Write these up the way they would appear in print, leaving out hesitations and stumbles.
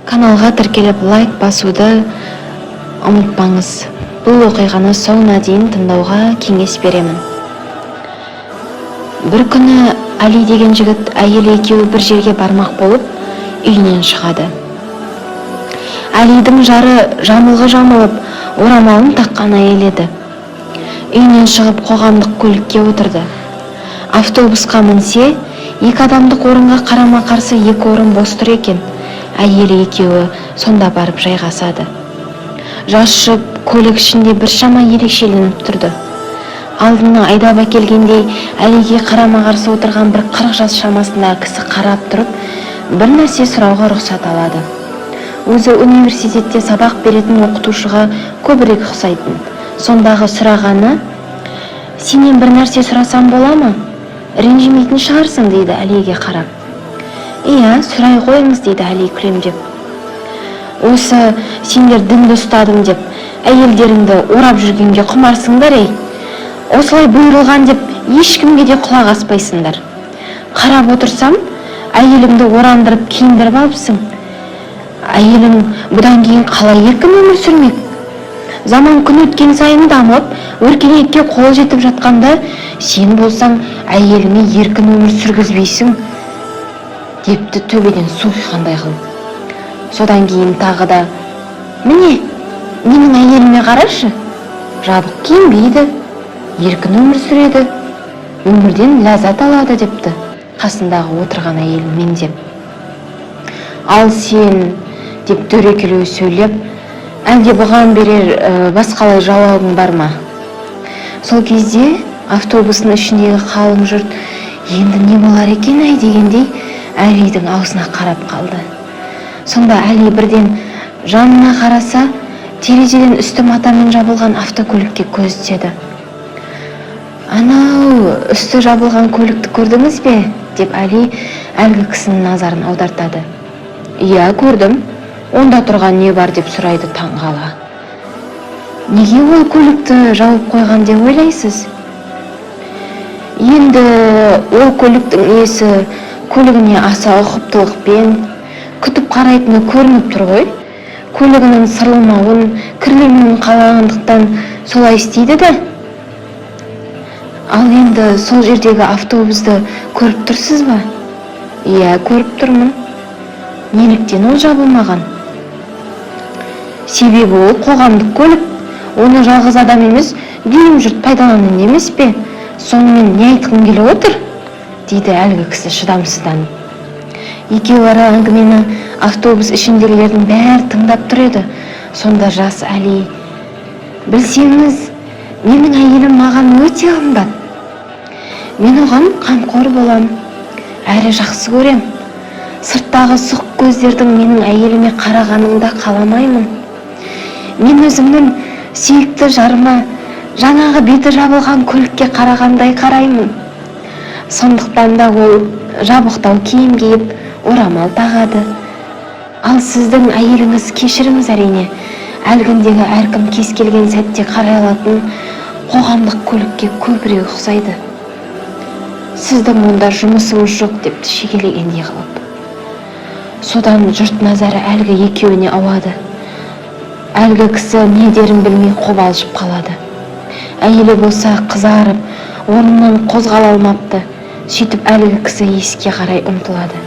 Каналға тіркеліп лайк басуды ұмытпаңыз. Бұл оқиғаны соңына дейін тыңдауға кеңес беремін. Бір күні Али деген жігіт әйелі екеуі бір жерге бармақ болып үйінен шығады. Алидің жары жамылғы жамылып, орамалын таққан әйел еді. Үйінен шығып қоғамдық көлікке отырды. Автобусқа мінсе, екі адамдық орынға қарама-қарсы екі орын бос тұр екен. Әйелі екеуі сонда барып жайғасады. Жас жұп көлік ішінде біршама ерекшеленіп тұрды. Алдына айдап әкелгендей Алиге қарама-қарсы отырған бір 40 жас шамасындағы кісі қарап тұрып, бір нәрсе сұрауға рұқсат алады. Өзі университетте сабақ беретін оқытушыға көбірек ұқсайтын. Сондағы сұрағаны: "Сенен бір нәрсе сұрасам бола ма? Ренжімейтін шығарсың", дейді Алиге қарап. "Иә, сұрай қойыңыз", дейді Али күлімдеп. "Осы сендер дінді ұстадым деп әйелдеріңді орап жүргенге құмарсыңдар, ей. Осылай бұйырылған деп ешкімге де құлақ аспайсыңдар. Қарап отырсам, әйеліңді орандырып киіндіріп алыпсың. Әйелің бұдан кейін қалай еркін өмір сүрмек? Заман күн өткен сайын дамып, өркениетке қол жетіп жатқанда, сен болсаң әйеліңе еркін өмір сүргізбейсің", депті төбеден су құйғандай қылып. Содан кейін тағы да: "Міне, менің әйеліме қарашы. Жабық киінбейді, еркін өмір сүреді, өмірден ләззат алады", депті қасындағы отырған әйел меңзеп. "Ал сен", деп дөрекілеу сөйлеп, "әлде бұған берер басқалай жауабың бар ма?" Сол кезде автобустың ішіндегі қалың жұрт "Енді не болар екен ай" дегендей Алидің аузына қарап қалды. Сонда Али бірден жанына қараса, терезеден үсті матамен жабылған автокөлікке көз түседі. "Анау үсті жабылған көлікті көрдіңіз бе?" деп Али әлгі кісінің назарын аудартады. "Иә, көрдім. Онда тұрған не бар?" деп сұрайды таңғала. "Неге ол көлікті жауып қойған деп ойлайсыз?" "Енді ол көліктің иесі көлігіне аса ұқыптылықпен күтіп қарайтыны көрініп тұр ғой. Көлігінің сырылмауын, кірлемеуін қалағандықтан солай істейді да." "Ал енді сол жердегі автобусты көріп тұрсыз ба?" "Иә, көріп тұрмын." "Неліктен ол жабылмаған?" "Себебі ол қоғамдық көлік. Оны жалғыз адам емес, дүйім жұрт пайдаланады емес пе? Сонымен не айтқым келіп отыр?" дейді әлгі кісі шыдамсызданып. Екеуі ара әңгімені автобус ішіндегілердің бәрі тыңдап тұр еді. Сонда жас Али: "Білсеңіз, менің әйелім маған өте қымбат. Мен оған қамқор болам, әрі жақсы көрем. Сырттағы сұқ көздердің менің әйеліме қарағаныңда қаламаймын. Мен өзімнің сүйікті жарыма жаңағы беті жабылған көлікке қарағандай қараймын. Сондықтан да ол жабықтау киім киіп, орамал тағады. Ал сіздің әйеліңіз, кешіріңіз әрине, әлгіндегі әркім кез келген сәтте қарай алатын қоғамдық көлікке көбірек ұқсайды. Сіздің онда жұмысыңыз жоқ", депті шегелегендей қылып. Содан жұрт назары әлгі екеуіне ауады. Әлгі кісі не дерін білмей қобалжып қалады. Әйелі болса қызарып, орнынан қозғала алмапты. Сөйтіп әлгі кісі есікке қарай ұмтылады.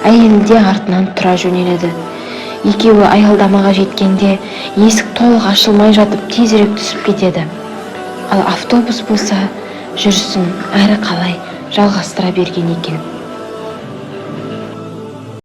Әйелі де артынан тұра жөнеледі. Екеуі аялдамаға жеткенде есік толық ашылмай жатып тезірек түсіп кетеді. Ал автобус болса жүрісін әрі қалай жалғастыра берген екен.